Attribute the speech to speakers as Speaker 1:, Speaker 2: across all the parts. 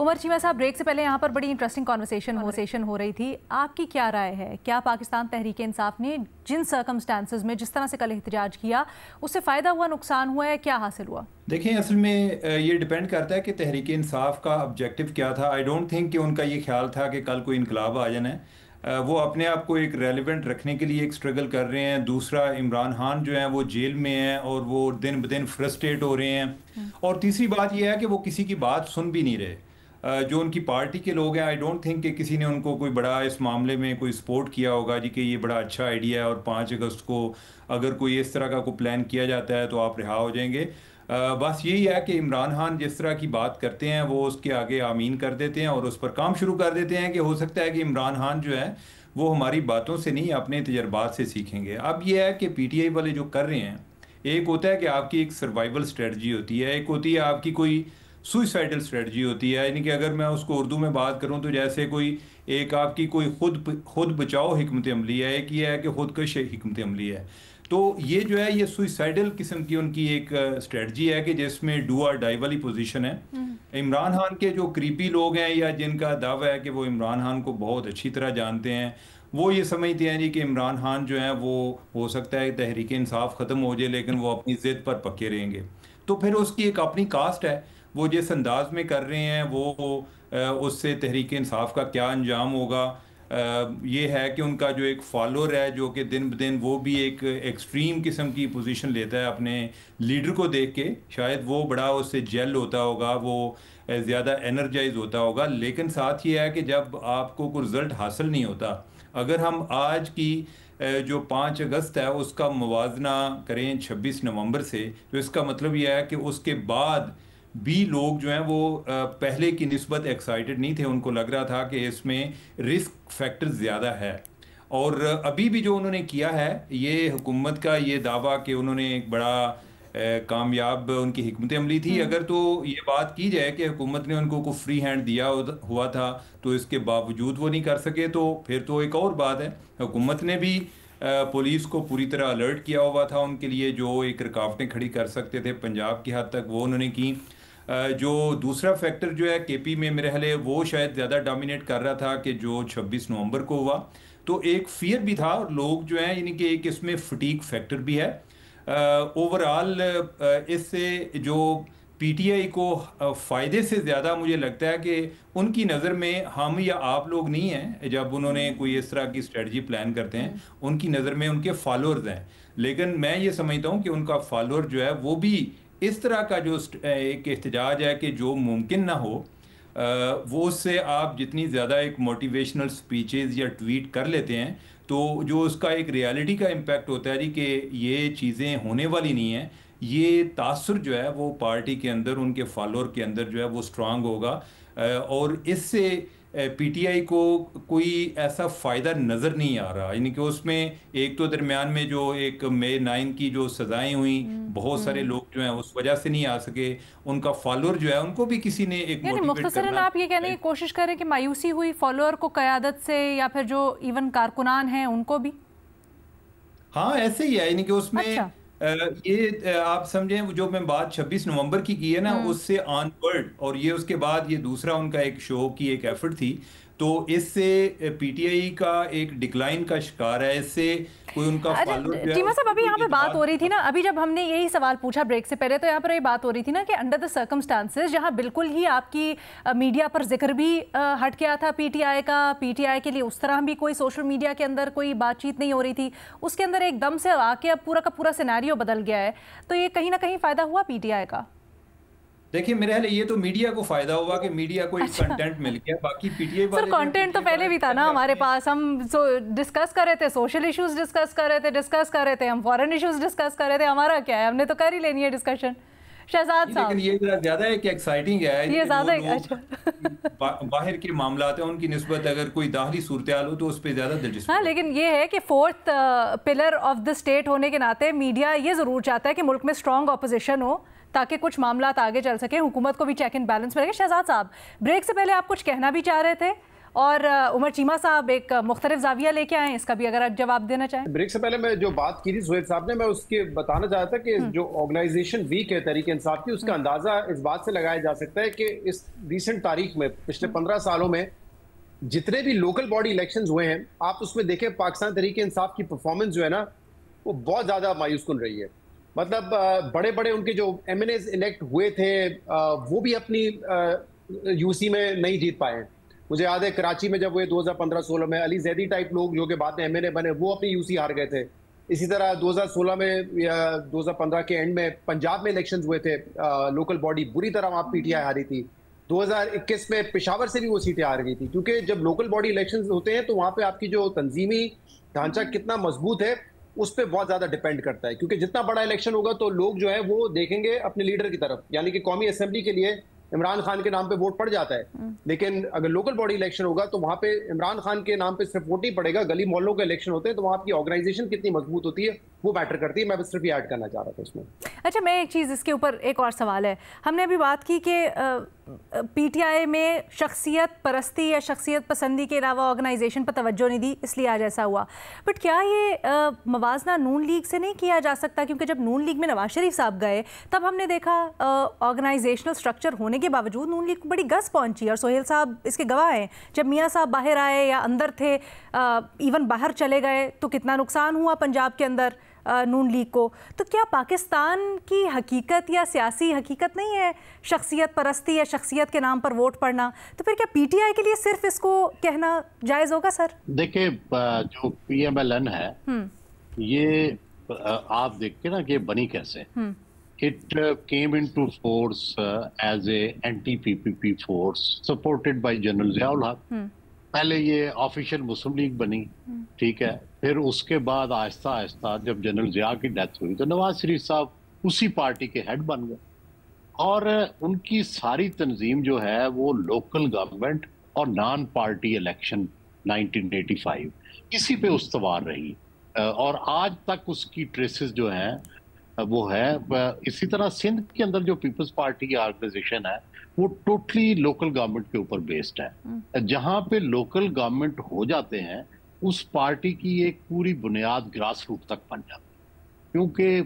Speaker 1: उमर चीमा साहब, ब्रेक से पहले यहाँ पर बड़ी इंटरेस्टिंग कॉन्वर्सेशन हो रही थी। आपकी क्या राय है? क्या पाकिस्तान तहरीक इंसाफ ने जिन सर्कमस्टांसेस में जिस तरह से कल एहतजाज किया उससे फ़ायदा हुआ, नुकसान हुआ है, क्या हासिल हुआ?
Speaker 2: देखिए, असल में ये डिपेंड करता है कि तहरीक इंसाफ का ऑब्जेक्टिव क्या था। आई डोंट थिंक कि उनका ये ख्याल था कि कल कोई इनकलाब आ जाना है। वो अपने आप को एक रेलिवेंट रखने के लिए एक स्ट्रगल कर रहे हैं। दूसरा, इमरान खान जो है वो जेल में है और वो दिन ब दिन फ्रस्ट्रेट हो रहे हैं। और तीसरी बात ये है कि वो किसी की बात सुन भी नहीं रहे। जो उनकी पार्टी के लोग हैं, आई डोंट थिंक कि किसी ने उनको कोई बड़ा इस मामले में कोई सपोर्ट किया होगा जी कि ये बड़ा अच्छा आइडिया है और 5 अगस्त को अगर कोई इस तरह का कोई प्लान किया जाता है तो आप रिहा हो जाएंगे। बस यही है कि इमरान खान जिस तरह की बात करते हैं वो उसके आगे आमीन कर देते हैं और उस पर काम शुरू कर देते हैं कि हो सकता है कि इमरान खान जो है वो हमारी बातों से नहीं अपने तजर्बात से सीखेंगे। अब ये है कि पीटीआई वाले जो कर रहे हैं, एक होता है कि आपकी एक सर्वाइवल स्ट्रेटजी होती है, एक होती है आपकी कोई सुइसाइडल स्ट्रेटजी होती है। यानी कि अगर मैं उसको उर्दू में बात करूं तो जैसे कोई एक आपकी कोई खुद बचाओ हिकमत अमली है, एक ये है कि खुदकश हिकमत अमली है। तो ये जो है ये सुइसाइडल किस्म की उनकी एक स्ट्रेटजी है कि जिसमें डू और डाई वाली पोजीशन है। इमरान खान के जो करीबी लोग हैं या जिनका दावा है कि वो इमरान खान को बहुत अच्छी तरह जानते हैं, वो ये समझते हैं जी कि इमरान खान जो है वो हो सकता है तहरीक इंसाफ ख़त्म हो जाए लेकिन वो अपनी ज़िद पर पक्के रहेंगे। तो फिर उसकी एक अपनी कास्ट है, वो जिस अंदाज में कर रहे हैं वो उससे तहरीक इंसाफ का क्या अंजाम होगा। ये है कि उनका जो एक फॉलोअर है जो कि दिन ब दिन वो भी एक एक्सट्रीम किस्म की पोजीशन लेता है अपने लीडर को देख के, शायद वो बड़ा उससे जेल होता होगा, वो ज़्यादा एनर्जाइज होता होगा। लेकिन साथ ये है कि जब आपको कोई रिज़ल्ट हासिल नहीं होता, अगर हम आज की जो 5 अगस्त है उसका मुवाजना करें 26 नवंबर से, तो इसका मतलब यह है कि उसके बाद भी लोग जो हैं वो पहले की निस्बत एक्साइटेड नहीं थे। उनको लग रहा था कि इसमें रिस्क फैक्टर ज़्यादा है। और अभी भी जो उन्होंने किया है, ये हुकूमत का ये दावा कि उन्होंने एक बड़ा कामयाब उनकी हिकमत अमली थी, अगर तो ये बात की जाए कि हुकूमत ने उनको को फ्री हैंड दिया हुआ था तो इसके बावजूद वो नहीं कर सके, तो फिर तो एक और बात है। हुकूमत ने भी पुलिस को पूरी तरह अलर्ट किया हुआ था उनके लिए, जो एक रुकावटें खड़ी कर सकते थे पंजाब की हद तक वो उन्होंने की। जो दूसरा फैक्टर जो है केपी में मेरे ख्याल वो शायद ज़्यादा डोमिनेट कर रहा था कि जो 26 नवंबर को हुआ, तो एक फियर भी था और लोग जो हैं यानी कि एक इसमें फटीक फैक्टर भी है। ओवरऑल इससे जो पीटीआई को फ़ायदे से ज़्यादा मुझे लगता है कि उनकी नज़र में हम या आप लोग नहीं हैं जब उन्होंने कोई इस तरह की स्ट्रेटजी प्लान करते हैं, उनकी नज़र में उनके फॉलोअर्स हैं। लेकिन मैं ये समझता हूँ कि उनका फॉलोअर जो है वो भी इस तरह का जो एक एहतजाज है कि जो मुमकिन ना हो, वो उससे आप जितनी ज़्यादा एक मोटिवेशनल स्पीचेस या ट्वीट कर लेते हैं तो जो उसका एक रियलिटी का इम्पैक्ट होता है जी कि ये चीज़ें होने वाली नहीं हैं, ये तासुर जो है वो पार्टी के अंदर उनके फॉलोअर के अंदर जो है वो स्ट्रांग होगा। और इससे पीटीआई को कोई ऐसा फ़ायदा नज़र नहीं आ रहा। यानी कि उसमें एक तो दरमियान में जो एक मई 9 की जो सज़ाएं हुई, बहुत सारे लोग जो हैं उस वजह से नहीं आ सके, उनका फॉलोअर जो है उनको भी किसी ने एक
Speaker 1: यानी
Speaker 2: मोटिवेट
Speaker 1: मुख्तसरन
Speaker 2: करना।
Speaker 1: आप ये कहने की कोशिश करें कि मायूसी हुई फॉलोअर को क़यादत से या फिर जो इवन कारकुनान हैं उनको भी?
Speaker 2: हाँ, ऐसे ही है। यानी कि उसमें
Speaker 1: अच्छा।
Speaker 2: ये आप समझें जो मैं बात 26 नवंबर की है ना,
Speaker 1: हम्म।
Speaker 2: उससे ऑनवर्ड और ये उसके बाद ये दूसरा उनका एक शो की एक एफर्ट थी, तो इससे पीटीआई का एक डिक्लाइन का शिकार है। इससे कोई उनका फॉलोअर
Speaker 1: अच्छा
Speaker 2: जो है
Speaker 1: चीमा साहब,
Speaker 2: उसको
Speaker 1: अभी
Speaker 2: कोई
Speaker 1: यहाँ पे बात हो
Speaker 2: एतमाद
Speaker 1: रही
Speaker 2: नहीं
Speaker 1: थी ना,
Speaker 2: होता।
Speaker 1: अभी जब हमने यही सवाल पूछा ब्रेक से पहले, तो यहाँ पर ये बात हो रही थी ना कि अंडर द सर्कमस्टांसेस जहाँ बिल्कुल ही आपकी मीडिया पर जिक्र भी हट गया था पीटीआई का, पीटीआई के लिए उस तरह भी कोई सोशल मीडिया के अंदर कोई बातचीत नहीं हो रही थी, उसके अंदर एकदम से आके अब पूरा का पूरा सिनेरियो बदल गया है, तो ये कहीं ना कहीं फ़ायदा हुआ पीटीआई का?
Speaker 2: देखिए, मेरे ख्याल ये तो मीडिया को फायदा हुआ कि मीडिया को एक
Speaker 1: अच्छा
Speaker 2: कंटेंट मिल गया। बाकी पीटीआई
Speaker 1: सर,
Speaker 2: वाले जो
Speaker 1: कंटेंट तो
Speaker 2: पीटीआई
Speaker 1: पहले
Speaker 2: वाले
Speaker 1: भी था ना
Speaker 2: बेचारे
Speaker 1: हमारे
Speaker 2: अपने
Speaker 1: पास, हम डिस्कस कर रहे थे, सोशल इश्यूज डिस्कस कर रहे थे, हम फॉरेन इश्यूज डिस्कस कर रहे थे। हमारा क्या है, हमने तो कर ही लेनी है डिस्कशन। शहजाद साहब,
Speaker 2: लेकिन ये जरा ज्यादा है कि एक्साइटिंग है
Speaker 1: ये
Speaker 2: कि जो
Speaker 1: ज्यादा
Speaker 2: लोग
Speaker 1: अच्छा
Speaker 2: बाहर के मामलात हैं उनकी निस्बत अगर कोई दाखिली सूरत हाल हो तो उस पर ज्यादा
Speaker 1: हाँ,
Speaker 2: दिलचस्पी होती
Speaker 1: लेकिन ये है कि fourth pillar of the state होने के नाते मीडिया ये ज़रूर चाहता है कि मुल्क में स्ट्रॉन्ग ऑपोजिशन हो ताकि कुछ मामलात आगे चल सके, हुकूमत को भी चेक एंड बैलेंस मिलेगा। शहजाद साहब, ब्रेक से पहले आप कुछ कहना भी चाह रहे थे और उमर चीमा साहब एक मुख्तलिफ जाविया लेके आए, इसका भी अगर आप जवाब देना चाहें।
Speaker 3: ब्रेक से पहले मैं जो बात की थी सुहेल साहब ने, मैं उसके बताना चाहता था कि जो ऑर्गेनाइजेशन वीक है तहरीक इंसाफ की, उसका अंदाजा इस बात से लगाया जा सकता है कि इस रिसेंट तारीख में पिछले 15 सालों में जितने भी लोकल बॉडी इलेक्शंस हुए हैं, आप उसमें देखें पाकिस्तान तहरीक इंसाफ की परफॉर्मेंस जो है ना, वो बहुत ज्यादा मायूस कुन रही है। मतलब बड़े बड़े उनके जो MNAs इलेक्ट हुए थे वो भी अपनी यूसी में नहीं जीत पाए। मुझे याद है कराची में जब वो 2015-16 में अली जैदी टाइप लोग जो कि बाद में MNA बने, वो अपनी यूसी हार गए थे। इसी तरह 2016 में या 2015 के एंड में पंजाब में इलेक्शंस हुए थे, लोकल बॉडी बुरी तरह वहाँ PTI हारी थी। 2021 में पेशावर से भी वो सीटें हार गई थी, क्योंकि जब लोकल बॉडी इलेक्शंस होते हैं तो वहाँ पे आपकी जो तंजीमी ढांचा कितना मजबूत है उस पर बहुत ज्यादा डिपेंड करता है, क्योंकि जितना बड़ा इलेक्शन होगा तो लोग जो है वो देखेंगे अपने लीडर की तरफ। यानी कि कौमी असेंबली के लिए इमरान खान के नाम पे वोट पड़ जाता है, लेकिन अगर लोकल बॉडी इलेक्शन होगा तो वहां पे इमरान खान के नाम पे सिर्फ वोट नहीं पड़ेगा, गली मोहल्लों के इलेक्शन होते हैं तो वहां की ऑर्गेनाइजेशन कितनी मजबूत होती है वो मैटर करती है। मैं बस सिर्फ ये ऐड करना चाह रहा था इसमें।
Speaker 1: अच्छा, मैं एक चीज़ इसके ऊपर, एक और सवाल है। हमने अभी बात की कि PTI में शख्सियत परस्ती या शख्सियत पसंदी के अलावा ऑर्गेनाइजेशन पर तवज्जो नहीं दी, इसलिए आज ऐसा हुआ। बट क्या ये मवाजना नून लीग से नहीं किया जा सकता? क्योंकि जब नून लीग में नवाज शरीफ साहब गए तब हमने देखा ऑर्गेनाइजेशनल स्ट्रक्चर होने के बावजूद नून लीग को बड़ी गस पहुंची, और सोहेल साहब इसके गवाह हैं। जब मियाँ साहब बाहर आए या अंदर थे, इवन बाहर चले गए, तो कितना नुकसान हुआ पंजाब के अंदर नून लीग को। तो क्या पाकिस्तान की हकीकत या सियासी हकीकत नहीं है शख्सियत परस्ती या शख्सियत के नाम पर वोट पड़ना? तो फिर क्या PTI के लिए सिर्फ इसको कहना जायज होगा? सर
Speaker 4: देखिए, जो PMLN है ये आप देखते ना कि बनी कैसे। It came into force as a anti-PPP force supported by General Ziaul Haq। पहले ये ऑफिशियल मुस्लिम लीग बनी, ठीक है। फिर उसके बाद आहिस्ता आहिस्ता जब जनरल जिया की डेथ हुई तो नवाज शरीफ साहब उसी पार्टी के हेड बन गए, और उनकी सारी तंजीम जो है वो लोकल गवर्नमेंट और नॉन पार्टी इलेक्शन 1985 इसी पे उस्तवार रही, और आज तक उसकी ट्रेसेस जो हैं वो है। इसी तरह सिंध के अंदर जो पीपल्स पार्टी की ऑर्गेनाइजेशन है वो टोटली लोकल गवर्नमेंट के ऊपर बेस्ड है। जहां पे लोकल गवर्नमेंट हो जाते हैं उस पार्टी की एक पूरी बुनियाद ग्रास रूट तक बन जाती है, क्योंकि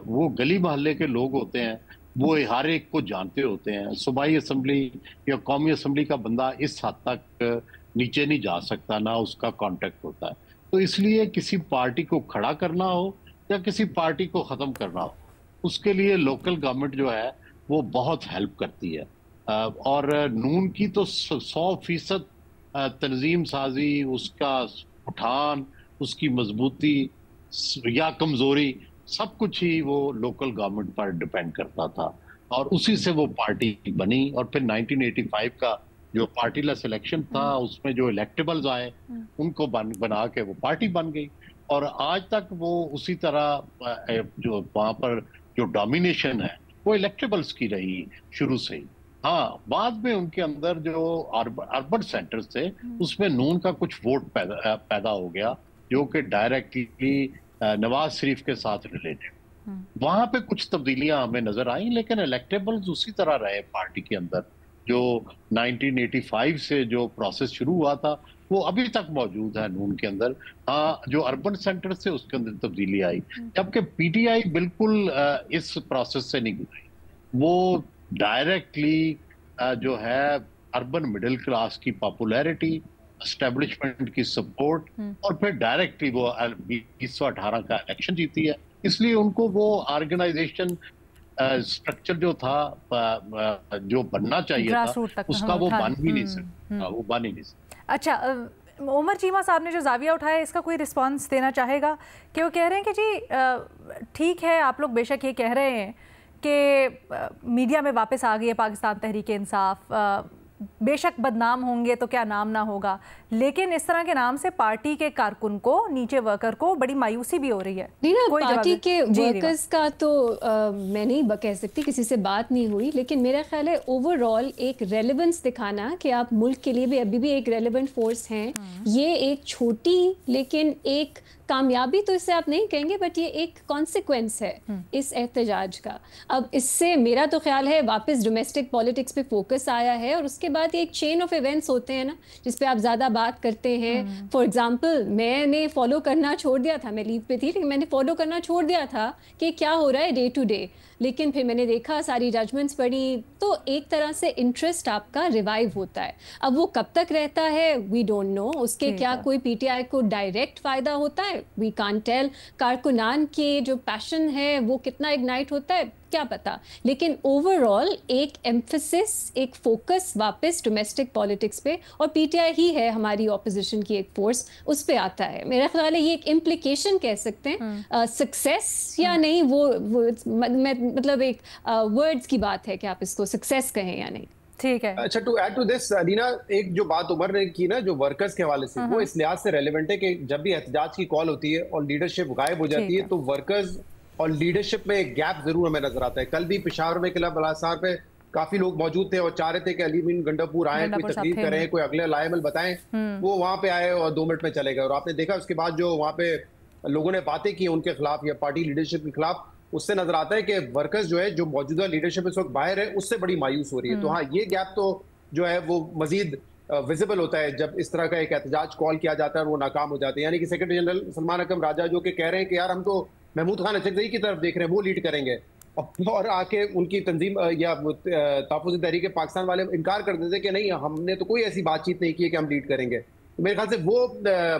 Speaker 4: वो गली मोहल्ले के लोग होते हैं, वो हर एक को जानते होते हैं। सूबाई असेंबली या कौमी असेंबली का बंदा इस हद तक नीचे नहीं जा सकता, ना उसका कांटेक्ट होता है। तो इसलिए किसी पार्टी को खड़ा करना हो या किसी पार्टी को ख़त्म करना हो, उसके लिए लोकल गवर्नमेंट जो है वो बहुत हेल्प करती है। और नून की तो 100% तंजीम साजी, उसका उठान, उसकी मजबूती या कमज़ोरी, सब कुछ ही वो लोकल गवर्नमेंट पर डिपेंड करता था, और उसी से वो पार्टी बनी। और फिर 1985 का जो पार्टीलेस इलेक्शन था उसमें जो इलेक्टेबल्स आए उनको बना के वो पार्टी बन गई, और आज तक वो उसी तरह जो वहाँ पर जो डोमिनेशन है वो इलेक्टेबल्स की रही शुरू से ही। हाँ, बाद में उनके अंदर जो अर्बन सेंटर्स थे उसमें नून का कुछ वोट पैदा हो गया जो कि डायरेक्टली नवाज शरीफ के साथ रिलेटेड। वहां पे कुछ तब्दीलियां हमें नजर आई, लेकिन इलेक्टेबल्स उसी तरह रहे पार्टी के अंदर। जो 1985 से जो प्रोसेस शुरू हुआ था वो अभी तक मौजूद है नून के अंदर। हाँ, जो अर्बन सेंटर से उसके अंदर तब्दीली आई, जबकि PTI बिल्कुल इस प्रोसेस से नहीं गुजरी। वो डायरेक्टली जो है अर्बन मिडिल क्लास की पॉपुलैरिटी, एस्टेब्लिशमेंट की सपोर्ट, और फिर डायरेक्टली वो 2018 का इलेक्शन जीती है। इसलिए उनको वो ऑर्गेनाइजेशन स्ट्रक्चर जो था जो बनना चाहिए था उसका वो बन भी नहीं सकता, वो बन ही नहीं सकता।
Speaker 1: अच्छा, उमर चीमा साहब ने जो जाविया उठाया इसका कोई रिस्पांस देना चाहेगा? कि वो कह रहे हैं कि जी ठीक है, आप लोग बेशक ये कह रहे हैं कि मीडिया में वापस आ गई है पाकिस्तान तहरीक इंसाफ, बेशक बदनाम होंगे तो क्या नाम ना होगा, लेकिन इस तरह के नाम से पार्टी के कारकुन को, नीचे वर्कर को बड़ी मायूसी भी हो रही है।
Speaker 5: नहीं ना, पार्टी के वर्कर्स का तो मैं नहीं कह सकती, किसी से बात नहीं हुई, लेकिन मेरा ख्याल है ओवरऑल एक रेलेवेंस दिखाना कि आप मुल्क के लिए भी अभी भी एक रेलेवेंट फोर्स हैं, ये एक छोटी लेकिन एक कामयाबी तो इसे आप नहीं कहेंगे, बट ये एक कॉन्सिक्वेंस है इस एहतजाज का। अब इससे मेरा तो ख्याल है वापस डोमेस्टिक पॉलिटिक्स पे फोकस आया है, और उसके बाद साथ एक चेन ऑफ इवेंट्स होते हैं ना, जिस पे आप ज़्यादा बात करते हैं। फॉर एग्जांपल मैंने फॉलो करना छोड़ दिया था, मैं लीव पे थी लेकिन मैंने फॉलो करना छोड़ दिया था कि क्या हो रहा है डे टू डे, लेकिन फिर मैंने देखा, सारी जजमेंट्स पढ़ी, तो एक तरह से इंटरेस्ट आपका रिवाइव होता है। अब वो कब तक रहता है वी डोंट नो, उसके क्या कोई पीटीआई को डायरेक्ट फ़ायदा होता है, वी कांट टेल। कारकुनान के जो पैशन है वो कितना इग्नाइट होता है क्या पता, लेकिन ओवरऑल एक एम्फेसिस, एक फोकस वापस डोमेस्टिक पॉलिटिक्स पे, और पीटीआई ही है हमारी ऑपोजिशन की एक फोर्स, उस पे आता है। मेरा ख्याल है ये एक इम्प्लीकेशन कह सकते हैं, सक्सेस या नहीं वो मतलब एक वर्ड्स की बात है कि आप इसको सक्सेस कहें या नहीं।
Speaker 1: ठीक है।
Speaker 3: अच्छा, to add to this Reena, एक जो बात उमर ने की ना जो वर्कर्स के हवाले से, वो इस लिहाज से रेलेवेंट है कि जब भी एहतजाज की कॉल होती है और लीडरशिप गायब हो जाती है तो वर्कर्स और लीडरशिप में एक गैप जरूर हमें नजर आता है। कल भी पेशावर में किला बलासार पे काफी लोग मौजूद थे और चाह रहे थे कि अली मीन गंडापुर आए, कोई तकरीर करें, कोई अगले लाएमल बताएं। वो वहां पे आए और 2 मिनट में चले गए, और आपने देखा उसके बाद जो वहां पे लोगों ने बातें की उनके खिलाफ या पार्टी लीडरशिप के खिलाफ, उससे नजर आता है कि वर्कर्स जो है, जो मौजूदा लीडरशिप इस वक्त बाहर है, उससे बड़ी मायूस हो रही है। तो हाँ, ये गैप तो जो है वो मजीद विजिबल होता है जब इस तरह का एक एहतजाज कॉल किया जाता है और वो नाकाम हो जाते हैं। यानी कि सेक्रेटरी जनरल सलमान अकरम राजा जो कि कह रहे हैं कि यार हम तो महमूद खान अचकज़ई की तरफ देख रहे हैं, वो लीड करेंगे, और आके उनकी तंजीम या तहफ़्फ़ुज़ तहरीक पाकिस्तान वाले इनकार कर देते कि नहीं, हमने तो कोई ऐसी बातचीत नहीं की है कि हम लीड करेंगे। तो मेरे ख्याल से वो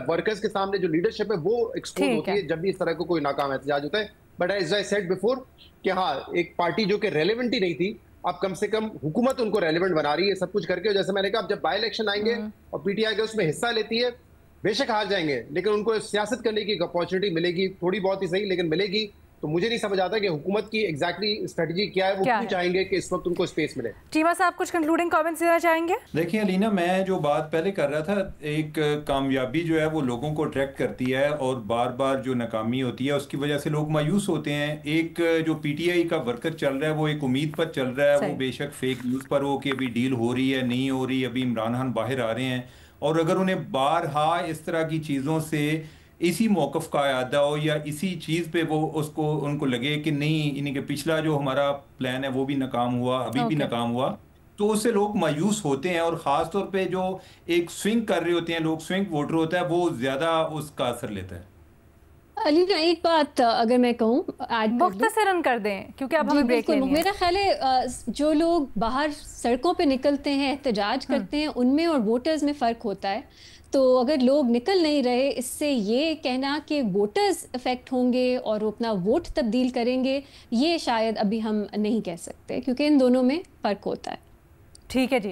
Speaker 3: वर्कर्स के सामने जो लीडरशिप है वो एक्सपोज होती है जब भी इस तरह का कोई नाकाम एहतजाज होता है। But as I said before कि हाँ, एक पार्टी जो कि रेलेवेंट ही नहीं थी, अब कम से कम हुकूमत उनको रेलेवेंट बना रही है सब कुछ करके। जैसे मैंने कहा, अब जब बाई इलेक्शन आएंगे और पीटीआई के उसमें हिस्सा लेती है, बेशक हार जाएंगे लेकिन उनको सियासत करने की अपॉर्चुनिटी मिलेगी, थोड़ी बहुत ही सही लेकिन मिलेगी। तो मुझे नहीं समझ आता कि हुकूमत की एग्जैक्टली स्ट्रेटजी क्या है, वो क्यों चाहेंगे कि इस वक्त उनको स्पेस मिले।
Speaker 1: चीमा साहब कुछ कंक्लूडिंग कमेंट्स देना चाहेंगे?
Speaker 2: देखिए अलीना, मैं जो बात पहले कर रहा था, एक कामयाबी जो है वो लोगों को अट्रैक्ट करती है और बार बार जो नाकामी होती है उसकी वजह से लोग मायूस होते हैं। एक जो पीटीआई का वर्कर चल रहा है वो एक उम्मीद पर चल रहा है, वो बेशक फेक न्यूज़ पर हो कि अभी डील हो रही है नहीं हो रही, अभी इमरान खान बाहर आ रहे हैं, और अगर उन्हें बारहा इस तरह की चीज़ों से इसी मौक़िफ़ का आदा हो या इसी चीज़ पे वो उनको लगे कि नहीं, इन्हीं के पिछला जो हमारा प्लान है वो भी नाकाम हुआ, अभी भी नाकाम हुआ, तो उससे लोग मायूस होते हैं। और ख़ास तौर पे जो एक स्विंग कर रहे होते हैं लोग, स्विंग वोटर होता है, वो ज़्यादा उसका असर लेता है।
Speaker 5: अलीना, एक बात अगर मैं कहूँ,
Speaker 1: मुख्तसरन कर दें क्योंकि अब हमें ब्रेक लेनी है।
Speaker 5: मेरा ख्याल है जो लोग बाहर सड़कों पे निकलते हैं, एहतजाज करते हैं, उनमें और वोटर्स में फ़र्क होता है। तो अगर लोग निकल नहीं रहे, इससे ये कहना कि वोटर्स इफेक्ट होंगे और वो अपना वोट तब्दील करेंगे, ये शायद अभी हम नहीं कह सकते, क्योंकि इन दोनों में फ़र्क होता है।
Speaker 1: ठीक है जी।